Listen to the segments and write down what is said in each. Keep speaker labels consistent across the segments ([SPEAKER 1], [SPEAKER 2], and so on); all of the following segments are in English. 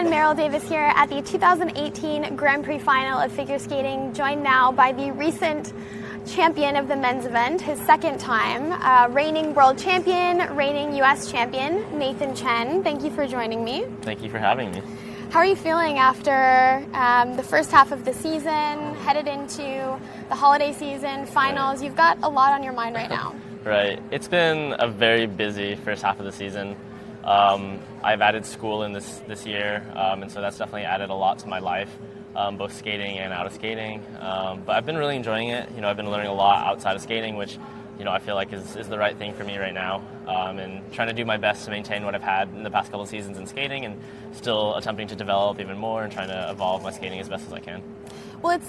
[SPEAKER 1] Chen, Meryl Davis here at the 2018 Grand Prix final of figure skating, joined now by the recent champion of the men's event, his second time, reigning world champion, reigning U.S. champion, Nathan Chen. Thank you for joining me.
[SPEAKER 2] Thank you for having me.
[SPEAKER 1] How are you feeling after the first half of the season, headed into the holiday season, finals?
[SPEAKER 2] Right.
[SPEAKER 1] You've got a lot on your mind right now.
[SPEAKER 2] Right. It's been a very busy first half of the season. I've added school in this year, and so that's definitely added a lot to my life, both skating and out of skating. But I've been really enjoying it. I've been learning a lot outside of skating, which I feel like is the right thing for me right now, and trying to do my best to maintain what I've had in the past couple of seasons in skating, and still attempting to develop even more and trying to evolve my skating as best as I can.
[SPEAKER 1] Well,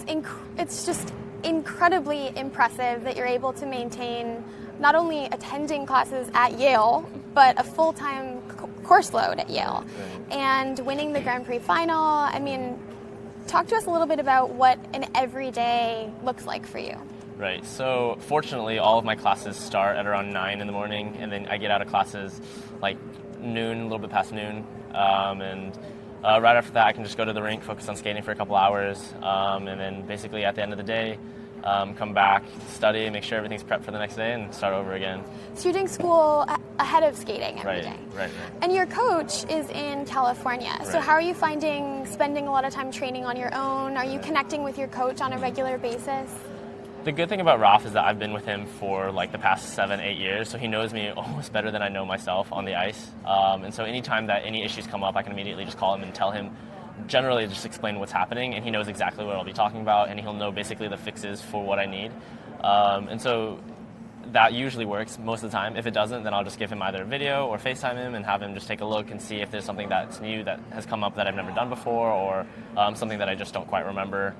[SPEAKER 1] it's just incredibly impressive that you're able to maintain not only attending classes at Yale, but a full-time course load at Yale,
[SPEAKER 2] Right.
[SPEAKER 1] and winning the Grand Prix final. I mean, talk to us a little bit about what an everyday looks like for you.
[SPEAKER 2] Right. So fortunately, all of my classes start at around 9 in the morning, and then I get out of classes like noon, a little bit past noon, and right after that, I can just go to the rink, focus on skating for a couple hours, and then basically at the end of the day, come back, study, make sure everything's prepped for the next day, and start over again.
[SPEAKER 1] So you're doing school ahead of skating every day.
[SPEAKER 2] Right.
[SPEAKER 1] And your coach is in California. So
[SPEAKER 2] Right.
[SPEAKER 1] how are you finding spending a lot of time training on your own? Are you connecting with your coach on a regular basis?
[SPEAKER 2] The good thing about Ralph is that I've been with him for like the past 7-8 years, so he knows me almost better than I know myself on the ice. And so anytime that any issues come up, I can immediately just call him and tell him, generally just explain what's happening, and he knows exactly what I'll be talking about, and he'll know basically the fixes for what I need. And so that usually works most of the time. If it doesn't, then I'll just give him either a video or FaceTime him and have him just take a look and see if there's something that's new that has come up that I've never done before, or something that I just don't quite remember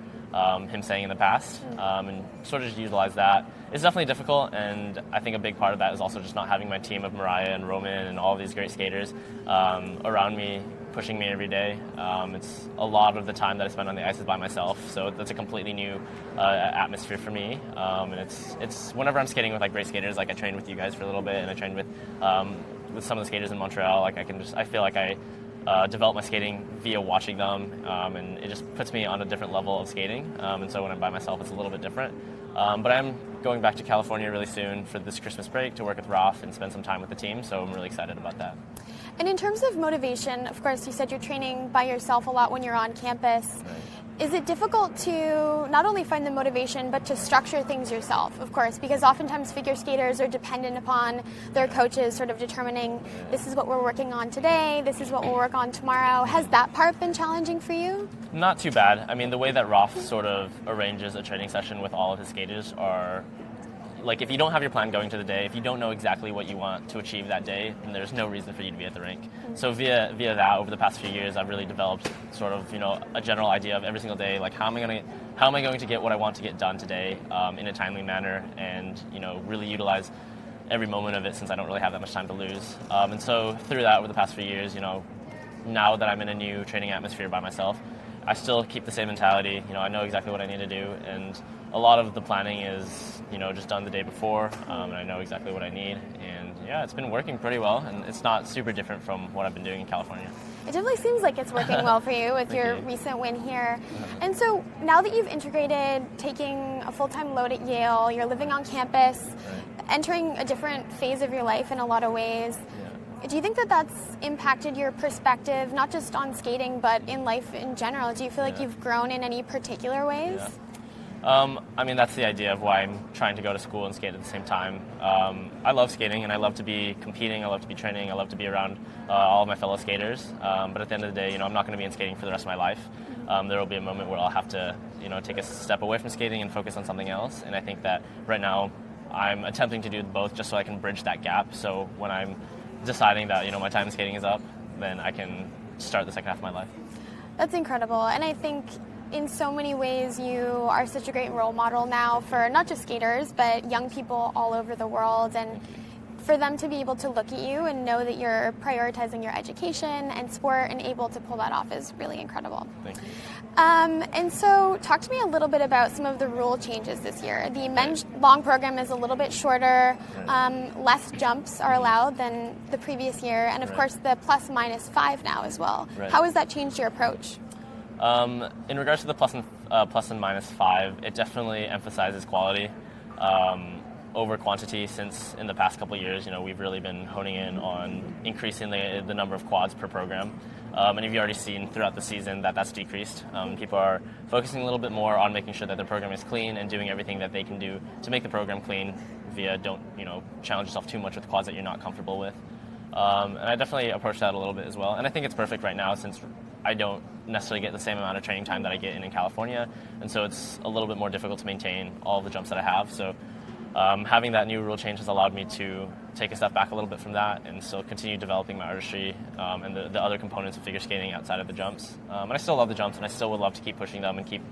[SPEAKER 2] him saying in the past, and sort of just utilize that. It's definitely difficult, and I think a big part of that is also just not having my team of Mariah and Roman and all of these great skaters around me, pushing me every day. It's a lot of the time that I spend on the ice is by myself, so that's a completely new atmosphere for me. And it's whenever I'm skating with like great skaters, like I trained with you guys for a little bit, and I trained with some of the skaters in Montreal. Like I feel like I develop my skating via watching them, and it just puts me on a different level of skating. And so when I'm by myself, it's a little bit different. But I'm going back to California really soon for this Christmas break to work with Ralph and spend some time with the team, so I'm really excited about that.
[SPEAKER 1] And in terms of motivation, of course, you said you're training by yourself a lot when you're on campus.
[SPEAKER 2] Right.
[SPEAKER 1] Is it difficult to not only find the motivation, but to structure things yourself, of course, because oftentimes figure skaters are dependent upon their coaches sort of determining this is what we're working on today, this is what we'll work on tomorrow. Has that part been challenging for you?
[SPEAKER 2] Not too bad. I mean, the way that Ralph sort of arranges a training session with all of his skaters are, like, if you don't have your plan going to the day, if you don't know exactly what you want to achieve that day, then there's no reason for you to be at the rink. Mm-hmm. So via that, over the past few years, I've really developed sort of, a general idea of every single day, like how am I going to get what I want to get done today in a timely manner, and, really utilize every moment of it, since I don't really have that much time to lose. And so through that, over the past few years, now that I'm in a new training atmosphere by myself, I still keep the same mentality. I know exactly what I need to do, and a lot of the planning is, just done the day before, and I know exactly what I need. And yeah, it's been working pretty well, and it's not super different from what I've been doing in California.
[SPEAKER 1] It definitely seems like it's working well for you with your recent win here. And so now that you've integrated taking a full-time load at Yale, you're living on campus, entering a different phase of your life in a lot of ways. Do you think that that's impacted your perspective, not just on skating, but in life in general? Do you feel like you've grown in any particular ways?
[SPEAKER 2] Yeah. I mean, that's the idea of why I'm trying to go to school and skate at the same time. I love skating, and I love to be competing, I love to be training, I love to be around all of my fellow skaters. But at the end of the day, I'm not going to be in skating for the rest of my life. There will be a moment where I'll have to, take a step away from skating and focus on something else. And I think that right now I'm attempting to do both just so I can bridge that gap. So when I'm deciding that, my time in skating is up, then I can start the second half of my life.
[SPEAKER 1] That's incredible. And I think in so many ways you are such a great role model now for not just skaters, but young people all over the world. And for them to be able to look at you and know that you're prioritizing your education and sport and able to pull that off is really incredible.
[SPEAKER 2] Thank you.
[SPEAKER 1] And so talk to me a little bit about some of the rule changes this year. The men's long program is a little bit shorter, less jumps are allowed than the previous year, and of course the +/- now as well.
[SPEAKER 2] Right.
[SPEAKER 1] How has that changed your approach?
[SPEAKER 2] In regards to the plus and -5, it definitely emphasizes quality over quantity, since in the past couple of years, we've really been honing in on increasing the number of quads per program. And you've already seen throughout the season that that's decreased. People are focusing a little bit more on making sure that the program is clean and doing everything that they can do to make the program clean via don't challenge yourself too much with quads that you're not comfortable with. And I definitely approach that a little bit as well. And I think it's perfect right now, since I don't necessarily get the same amount of training time that I get in California. And so it's a little bit more difficult to maintain all the jumps that I have. So having that new rule change has allowed me to take a step back a little bit from that and still continue developing my artistry and the other components of figure skating outside of the jumps. And I still love the jumps, and I still would love to keep pushing them and keep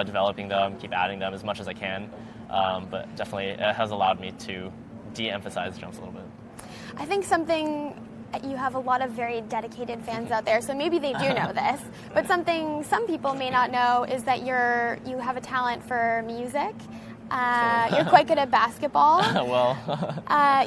[SPEAKER 2] developing them, keep adding them as much as I can. But definitely it has allowed me to de-emphasize the jumps a little bit.
[SPEAKER 1] I think you have a lot of very dedicated fans out there, so maybe they do know this, but something some people may not know is that you have a talent for music. You're quite good at basketball.
[SPEAKER 2] Well,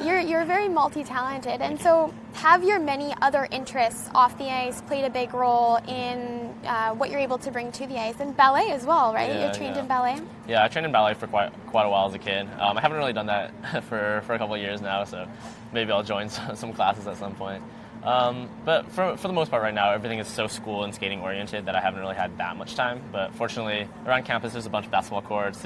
[SPEAKER 1] you're very multi-talented, and so have your many other interests off the ice played a big role in what you're able to bring to the ice? And ballet as well, right?
[SPEAKER 2] Yeah,
[SPEAKER 1] You're trained in ballet?
[SPEAKER 2] Yeah, I trained in ballet for quite a while as a kid. I haven't really done that for a couple of years now, so maybe I'll join some classes at some point. But for the most part right now, everything is so school and skating oriented that I haven't really had that much time. But fortunately, around campus there's a bunch of basketball courts.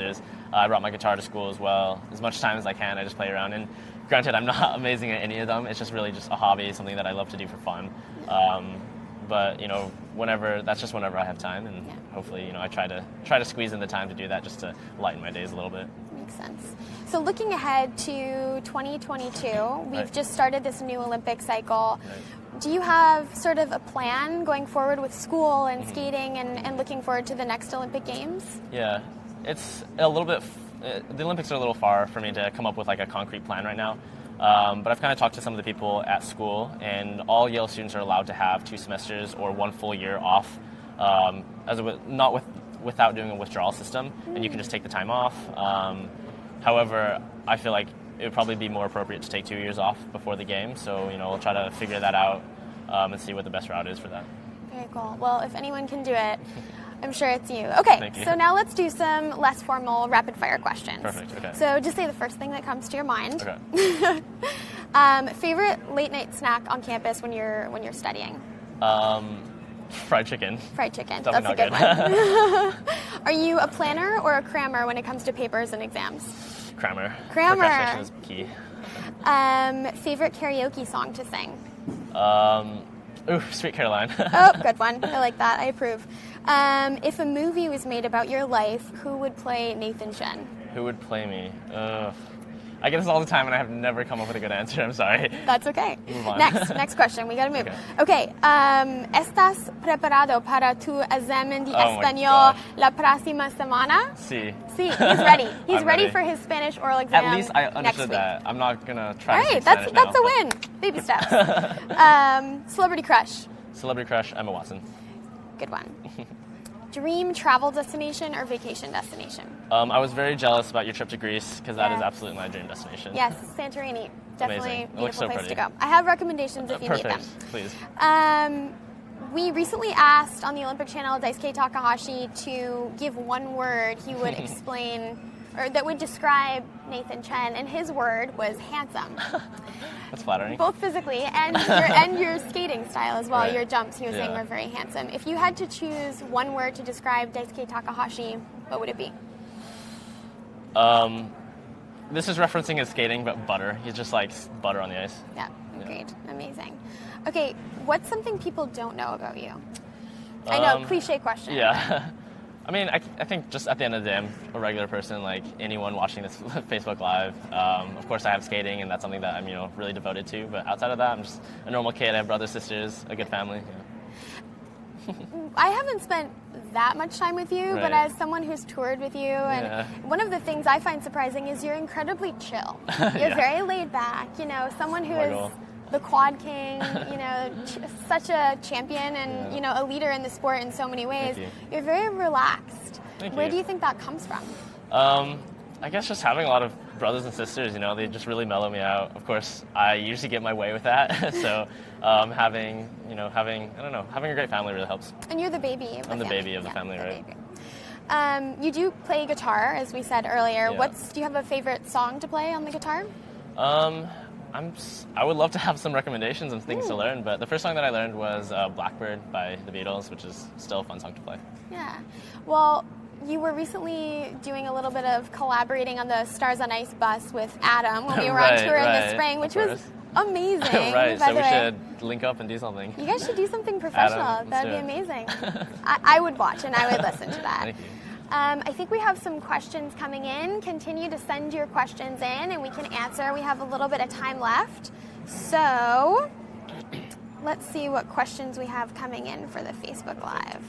[SPEAKER 2] I brought my guitar to school as well. As much time as I can, I just play around. And granted, I'm not amazing at any of them. It's just really just a hobby, something that I love to do for fun. But whenever I have time, and hopefully I try to squeeze in the time to do that, just to lighten my days a little bit.
[SPEAKER 1] Makes sense. So looking ahead to 2022, we've just started this new Olympic cycle. Right. Do you have sort of a plan going forward with school and skating and looking forward to the next Olympic Games?
[SPEAKER 2] Yeah, it's a little bit. The Olympics are a little far for me to come up with like a concrete plan right now. But I've kind of talked to some of the people at school, and all Yale students are allowed to have 2 semesters or 1 full year off, without doing a withdrawal system, and you can just take the time off. However, I feel like it would probably be more appropriate to take 2 years off before the game, so we'll try to figure that out and see what the best route is for that.
[SPEAKER 1] Very cool. Well, if anyone can do it, I'm sure it's you. Okay,
[SPEAKER 2] Thank you.
[SPEAKER 1] So now let's do some less formal rapid-fire questions.
[SPEAKER 2] Perfect, okay.
[SPEAKER 1] So just say the first thing that comes to your mind.
[SPEAKER 2] Okay.
[SPEAKER 1] Favorite late-night snack on campus when you're studying?
[SPEAKER 2] Fried chicken.
[SPEAKER 1] Fried chicken.
[SPEAKER 2] That's
[SPEAKER 1] a good one. Are you a planner or a crammer when it comes to papers and exams?
[SPEAKER 2] Crammer.
[SPEAKER 1] Crammer.
[SPEAKER 2] Procrastination is key.
[SPEAKER 1] Favorite karaoke song to sing?
[SPEAKER 2] Sweet Caroline.
[SPEAKER 1] Oh, good one. I like that. I approve. If a movie was made about your life, who would play Nathan Chen?
[SPEAKER 2] Who would play me? I get this all the time, and I have never come up with a good answer. I'm sorry.
[SPEAKER 1] That's okay.
[SPEAKER 2] Move on.
[SPEAKER 1] Next question. We gotta move. Okay. ¿Estás preparado para tu examen de español la próxima semana?
[SPEAKER 2] Sí.
[SPEAKER 1] Sí, he's ready. He's ready
[SPEAKER 2] ready
[SPEAKER 1] for his Spanish oral exam.
[SPEAKER 2] At least I
[SPEAKER 1] next
[SPEAKER 2] understood
[SPEAKER 1] week.
[SPEAKER 2] that. I'm not gonna try.
[SPEAKER 1] All
[SPEAKER 2] to
[SPEAKER 1] right,
[SPEAKER 2] speak Spanish
[SPEAKER 1] that's
[SPEAKER 2] now,
[SPEAKER 1] a win. Baby steps. Celebrity crush.
[SPEAKER 2] Celebrity crush, Emma Watson.
[SPEAKER 1] Good one. Dream travel destination or vacation destination?
[SPEAKER 2] I was very jealous about your trip to Greece, because that is absolutely my dream destination.
[SPEAKER 1] Yes, Santorini. Definitely
[SPEAKER 2] Amazing.
[SPEAKER 1] a
[SPEAKER 2] It looks
[SPEAKER 1] beautiful
[SPEAKER 2] so
[SPEAKER 1] place
[SPEAKER 2] pretty.
[SPEAKER 1] to go. I have recommendations if you need them.
[SPEAKER 2] Perfect, please.
[SPEAKER 1] We recently asked on the Olympic channel Daisuke Takahashi to give one word he would explain, or that would describe Nathan Chen, and his word was handsome.
[SPEAKER 2] That's flattering.
[SPEAKER 1] Both physically and your skating style as well.
[SPEAKER 2] Right.
[SPEAKER 1] Your jumps, he was saying, were very handsome. If you had to choose one word to describe Daisuke Takahashi, what would it be?
[SPEAKER 2] This is referencing his skating, but butter. He's just like butter on the ice.
[SPEAKER 1] Yeah, agreed. Amazing. Okay, what's something people don't know about you? I know, cliche question.
[SPEAKER 2] Yeah. I mean, I think just at the end of the day, I'm a regular person like anyone watching this Facebook Live. Of course, I have skating, and that's something that I'm really devoted to. But outside of that, I'm just a normal kid. I have brothers, sisters, a good family.
[SPEAKER 1] I haven't spent that much time with you, but as someone who's toured with you, and one of the things I find surprising is you're incredibly chill. You're very laid back, you know, someone who is the quad king, you know, such a champion and, you know, a leader in the sport in so many ways. You're very relaxed. Where do you think that comes from?
[SPEAKER 2] I guess just having a lot of brothers and sisters, you know, they just really mellow me out. Of course, I usually get my way with that. So having a great family really helps.
[SPEAKER 1] And you're the baby.
[SPEAKER 2] I'm the baby of the family, right?
[SPEAKER 1] Baby. You do play guitar, as we said earlier. Do you have a favorite song to play on the guitar?
[SPEAKER 2] I would love to have some recommendations and things to learn, but the first song that I learned was Blackbird by the Beatles, which is still a fun song to play. Yeah.
[SPEAKER 1] Well, you were recently doing a little bit of collaborating on the Stars on Ice bus with Adam when we were on tour in the spring, which was amazing.
[SPEAKER 2] Right, so we should link up and do something.
[SPEAKER 1] You guys should do something professional. That would be amazing. I would watch and I would listen to that.
[SPEAKER 2] Thank you.
[SPEAKER 1] I think we have some questions coming in. Continue to send your questions in and we can answer. We have a little bit of time left. So let's see what questions we have coming in for the Facebook Live.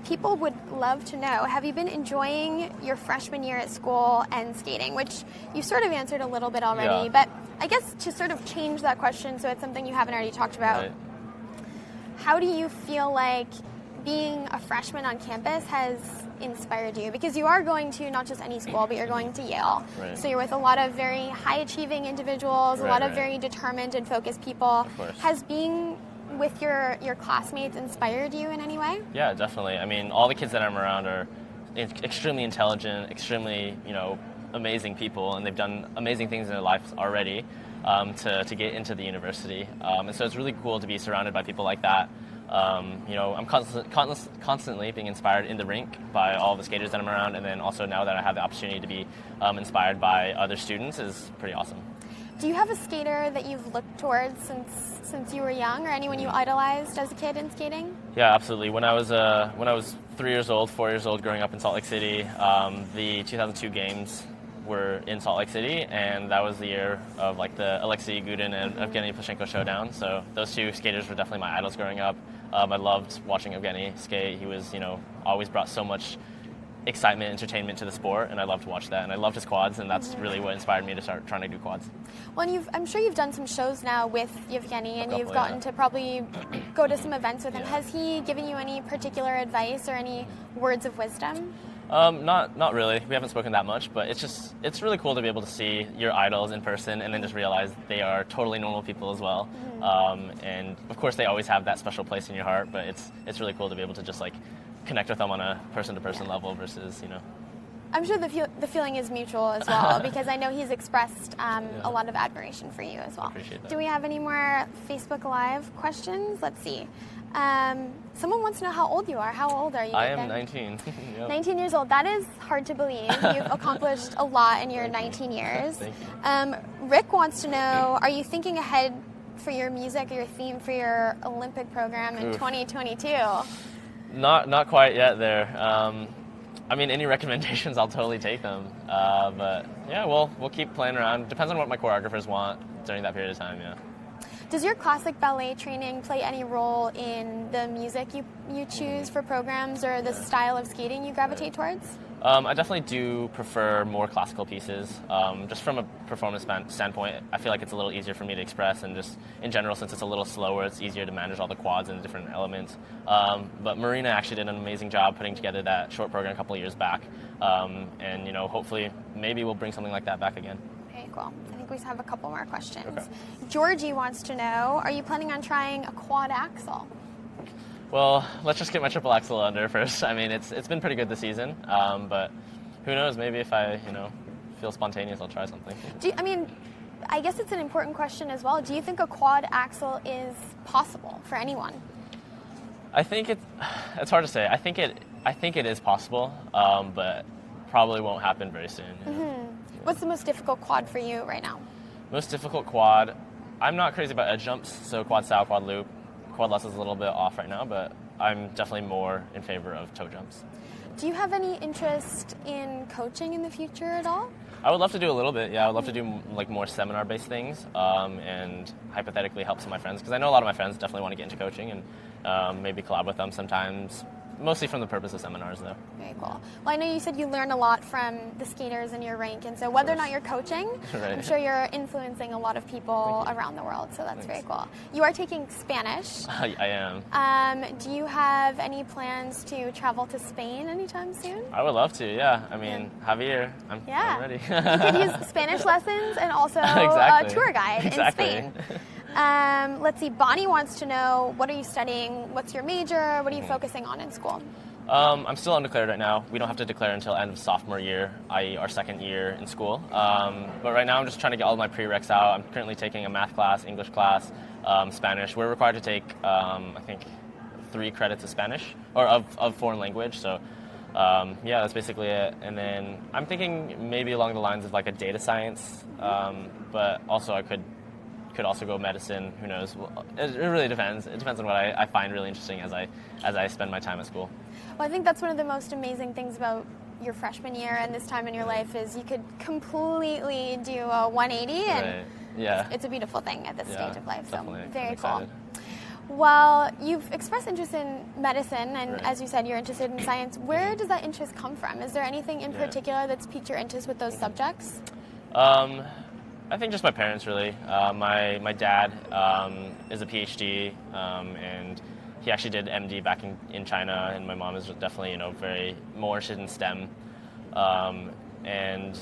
[SPEAKER 1] People would love to know, have you been enjoying your freshman year at school and skating? Which you sort of answered a little bit already, but I guess to sort of change that question so it's something you haven't already talked about, how do you feel like being a freshman on campus has inspired you? Because you are going to not just any school, but you're going to Yale. So you're with a lot of very high-achieving individuals, a lot of very determined and focused people. Has being with your classmates inspired you in any way? Yeah,
[SPEAKER 2] definitely. I mean, all the kids that I'm around are extremely intelligent, extremely, you know, amazing people, and they've done amazing things in their lives already to get into the university. And so it's really cool to be surrounded by people like that. You know, I'm constantly being inspired in the rink by all the skaters that I'm around, and then also now that I have the opportunity to be inspired by other students is pretty awesome.
[SPEAKER 1] Do you have a skater that you've looked towards since you were young, or anyone you idolized as a kid in skating?
[SPEAKER 2] Yeah, absolutely. When I was 4 years old, growing up in Salt Lake City, the 2002 games were in Salt Lake City, and that was the year of like the Alexei Gudin and Evgeny Plashenko showdown. So those two skaters were definitely my idols growing up. I loved watching Evgeny skate. He was, you know, always brought so much excitement, entertainment to the sport, and I loved to watch that. And I loved his quads, and that's really what inspired me to start trying to do quads.
[SPEAKER 1] Well, and I'm sure you've done some shows now with Evgeny, and you've gotten to probably go to some events with him. Has he given you any particular advice or any words of wisdom?
[SPEAKER 2] Not really. We haven't spoken that much, but it's really cool to be able to see your idols in person and then just realize they are totally normal people as well. And of course, they always have that special place in your heart, but it's really cool to be able to just like connect with them on a person-to-person level versus, you know.
[SPEAKER 1] I'm sure the feeling is mutual as well, because I know he's expressed a lot of admiration for you as well.
[SPEAKER 2] I appreciate that.
[SPEAKER 1] Do we have any more Facebook Live questions? Let's see. Someone wants to know how old you are. How old are you?
[SPEAKER 2] I am 19.
[SPEAKER 1] 19 years old. That is hard to believe. You've accomplished a lot in your 19 years.
[SPEAKER 2] Thank you.
[SPEAKER 1] Rick wants to know, are you thinking ahead for your music or your theme for your Olympic program in 2022?
[SPEAKER 2] Not quite yet there. I mean, any recommendations, I'll totally take them. But yeah, we'll keep playing around. Depends on what my choreographers want during that period of time,
[SPEAKER 1] Does your classic ballet training play any role in the music you choose for programs or the style of skating you gravitate towards?
[SPEAKER 2] I definitely do prefer more classical pieces. Just from a performance standpoint, I feel like it's a little easier for me to express, and just in general, since it's a little slower, it's easier to manage all the quads and the different elements. But Marina actually did an amazing job putting together that short program a couple of years back, and you know, hopefully, maybe we'll bring something like that back again.
[SPEAKER 1] Okay, cool. I think we have a couple more questions. Okay. Georgie wants to know, are you planning on trying a quad axel?
[SPEAKER 2] Well, let's just get my triple axel under first. I mean, it's been pretty good this season, but who knows? Maybe if I feel spontaneous, I'll try something.
[SPEAKER 1] I guess it's an important question as well. Do you think a quad axel is possible for anyone?
[SPEAKER 2] I think it's hard to say. I think it is possible, but probably won't happen very soon.
[SPEAKER 1] What's the most difficult quad for you right now?
[SPEAKER 2] Most difficult quad, I'm not crazy about edge jumps, so quad style, quad loop. Quad less is a little bit off right now, but I'm definitely more in favor of toe jumps.
[SPEAKER 1] Do you have any interest in coaching in the future at all?
[SPEAKER 2] I would love to do a little bit, yeah. I would love to do like more seminar-based things and hypothetically help some of my friends, because I know a lot of my friends definitely want to get into coaching, and maybe collab with them sometimes. Mostly from the purpose of seminars, though.
[SPEAKER 1] Very cool. Well, I know you said you learn a lot from the skaters in your rink, and so whether or not you're coaching,
[SPEAKER 2] right.
[SPEAKER 1] I'm sure you're influencing a lot of people around the world, so that's very cool. You are taking Spanish.
[SPEAKER 2] I am.
[SPEAKER 1] Do you have any plans to travel to Spain anytime soon?
[SPEAKER 2] I would love to, yeah. I mean, Javier, I'm ready.
[SPEAKER 1] You could use Spanish lessons and also
[SPEAKER 2] exactly.
[SPEAKER 1] a tour guide in Spain. Let's see, Bonnie wants to know, what are you studying? What's your major? What are you focusing on in school?
[SPEAKER 2] I'm still undeclared right now. We don't have to declare until end of sophomore year, i.e. our second year in school. But right now I'm just trying to get all of my prereqs out. I'm currently taking a math class, English class, Spanish. We're required to take, I think, 3 credits of Spanish, or of foreign language. So yeah, that's basically it. And then I'm thinking maybe along the lines of like a data science, but also I could also go medicine. Who knows? It really depends. It depends on what I find really interesting as I spend my time at school.
[SPEAKER 1] Well, I think that's one of the most amazing things about your freshman year and this time in your life is you could completely do a 180, and it's a beautiful thing at this stage of life. So very cool. Well, you've expressed interest in medicine, and as you said, you're interested in science. Where does that interest come from? Is there anything in particular that's piqued your interest with those subjects?
[SPEAKER 2] I think just my parents, really. My dad is a PhD, and he actually did MD back in China, and my mom is definitely, very more interested in STEM. And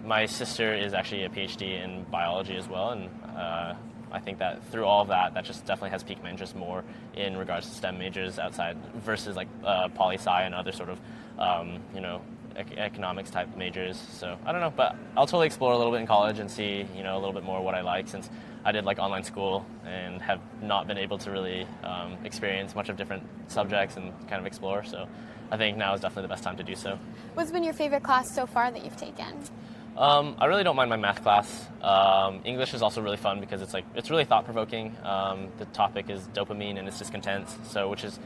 [SPEAKER 2] my sister is actually a PhD in biology as well, and I think that through all of that just definitely has piqued my interest more in regards to STEM majors outside versus like poli-sci and other sort of, economics type majors. So I don't know, but I'll totally explore a little bit in college and see, a little bit more what I like, since I did like online school and have not been able to really experience much of different subjects and kind of explore. So I think now is definitely the best time to do so.
[SPEAKER 1] What's been your favorite class so far that you've taken?
[SPEAKER 2] I really don't mind my math class. English is also really fun because it's really thought-provoking. The topic is dopamine and its discontent, so which is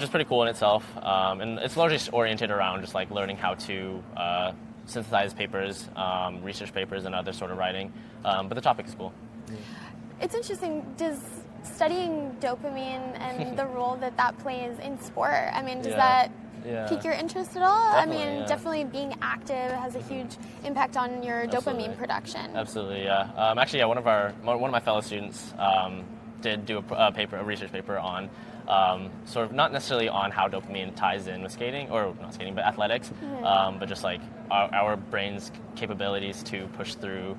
[SPEAKER 2] pretty cool in itself. And it's largely oriented around just like learning how to synthesize papers, research papers, and other sort of writing. But the topic is cool.
[SPEAKER 1] It's interesting. Does studying dopamine and the role that plays in sport, does that pique your interest at all?
[SPEAKER 2] Definitely,
[SPEAKER 1] definitely being active has a huge impact on your dopamine production.
[SPEAKER 2] Absolutely, yeah. Actually, one of my fellow students did do a research paper on sort of not necessarily on how dopamine ties in with skating, or not skating, but athletics, but just like our brain's capabilities to push through,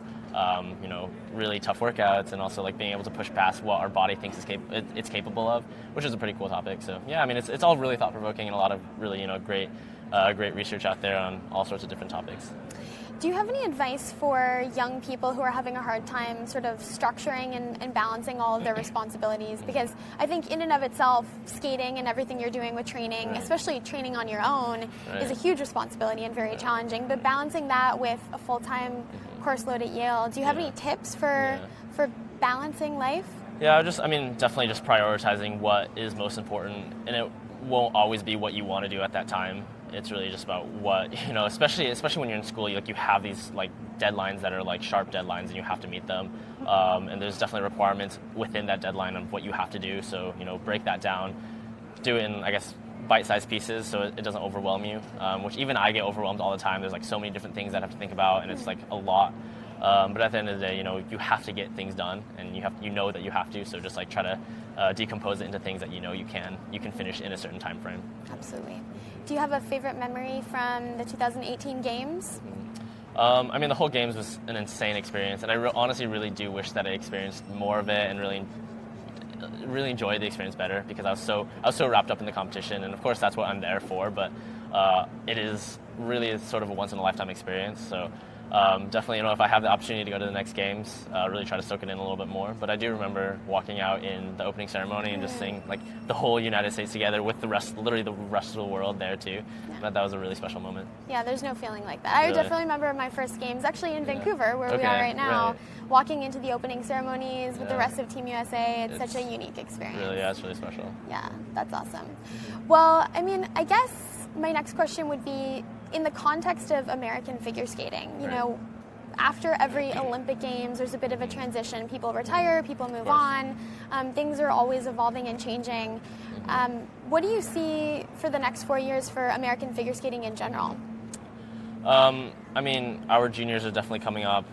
[SPEAKER 2] really tough workouts, and also like being able to push past what our body thinks it's capable of, which is a pretty cool topic. So yeah, it's all really thought provoking and a lot of really great research out there on all sorts of different topics.
[SPEAKER 1] Do you have any advice for young people who are having a hard time sort of structuring and balancing all of their responsibilities? Because I think in and of itself, skating and everything you're doing with training, especially training on your own, is a huge responsibility and very challenging. But balancing that with a full-time course load at Yale, do you have any tips for balancing life?
[SPEAKER 2] Yeah, definitely just prioritizing what is most important, and it won't always be what you want to do at that time. It's really just about what, especially when you're in school, you have these like deadlines that are like sharp deadlines and you have to meet them. And there's definitely requirements within that deadline of what you have to do. So, break that down, do it in, I guess, bite-sized pieces so it doesn't overwhelm you, which even I get overwhelmed all the time. There's like so many different things that I have to think about, and it's like a lot. But at the end of the day, you have to get things done, and you know that you have to. So just like try to decompose it into things that you can finish in a certain time frame.
[SPEAKER 1] Absolutely. Do you have a favorite memory from the 2018 games?
[SPEAKER 2] The whole games was an insane experience, and I honestly really do wish that I experienced more of it and really enjoyed the experience better, because I was so wrapped up in the competition, and of course that's what I'm there for. But it is really sort of a once in a lifetime experience. So. Definitely, if I have the opportunity to go to the next games, really try to soak it in a little bit more. But I do remember walking out in the opening ceremony and just seeing like the whole United States together with literally the rest of the world there too. But that was a really special moment. Yeah,
[SPEAKER 1] there's no feeling like that. I definitely remember my first games, actually in Vancouver, where we are right now, walking into the opening ceremonies with the rest of Team USA. It's such a unique experience.
[SPEAKER 2] Really, it's really special.
[SPEAKER 1] Yeah, that's awesome. Well, I guess my next question would be, in the context of American figure skating, after every Olympic Games, there's a bit of a transition. People retire, people move on. Things are always evolving and changing. What do you see for the next 4 years for American figure skating in general?
[SPEAKER 2] I mean, our juniors are definitely coming up.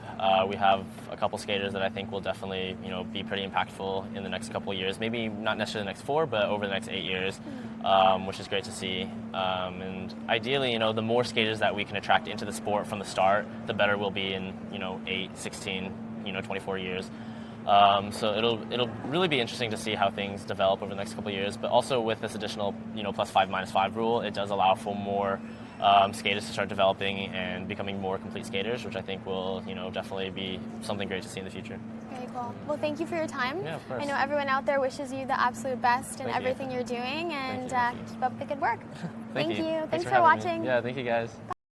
[SPEAKER 2] We have a couple skaters that I think will definitely, be pretty impactful in the next couple of years. Maybe not necessarily the next 4, but over the next 8 years, which is great to see. And ideally, the more skaters that we can attract into the sport from the start, the better we'll be in, 8, 16, 24 years. So it'll really be interesting to see how things develop over the next couple of years. But also with this additional, +5, -5 rule, it does allow for more skaters to start developing and becoming more complete skaters, which I think will, definitely be something great to see in the future.
[SPEAKER 1] Very cool. Well, thank you for your time.
[SPEAKER 2] Yeah, of course.
[SPEAKER 1] I know everyone out there wishes you the absolute best in everything you're doing, and
[SPEAKER 2] Thank you.
[SPEAKER 1] keep up the good work.
[SPEAKER 2] Thank you.
[SPEAKER 1] Thanks for
[SPEAKER 2] having me.
[SPEAKER 1] watching.
[SPEAKER 2] Yeah, thank you guys.